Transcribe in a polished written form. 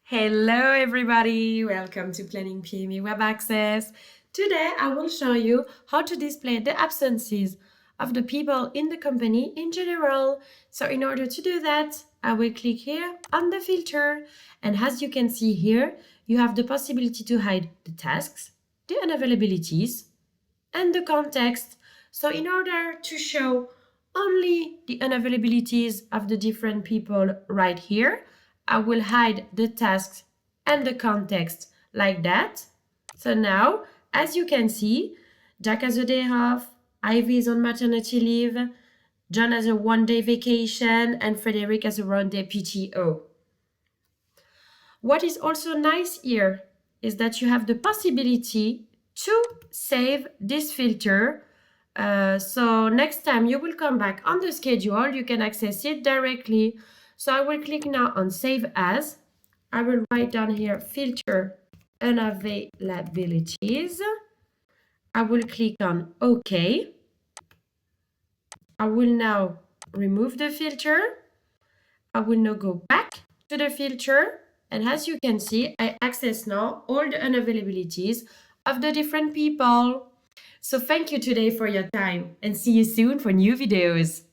Hello everybody, welcome to PlanningPME Web Access. Today I will show you how to display the absences of the people in the company in general. So in order to do that, I will click here on the filter, and as you can see here, you have the possibility to hide the tasks, the unavailabilities, and the context. So in order to show only the unavailabilities of the different people right here, I will hide the tasks and the context like that. So now, as you can see, Jack has a day off, Ivy is on maternity leave, John has a one-day vacation, and Frederick has a one-day PTO. What is also nice here is that you have the possibility to save this filter. So next time you will come back on the schedule, you can access it directly. So I will click now on Save As. I will write down here Filter Unavailabilities. I will click on OK. I will now remove the filter. I will now go back to the filter. And as you can see, I access now all the unavailabilities of the different people. So thank you today for your time and see you soon for new videos.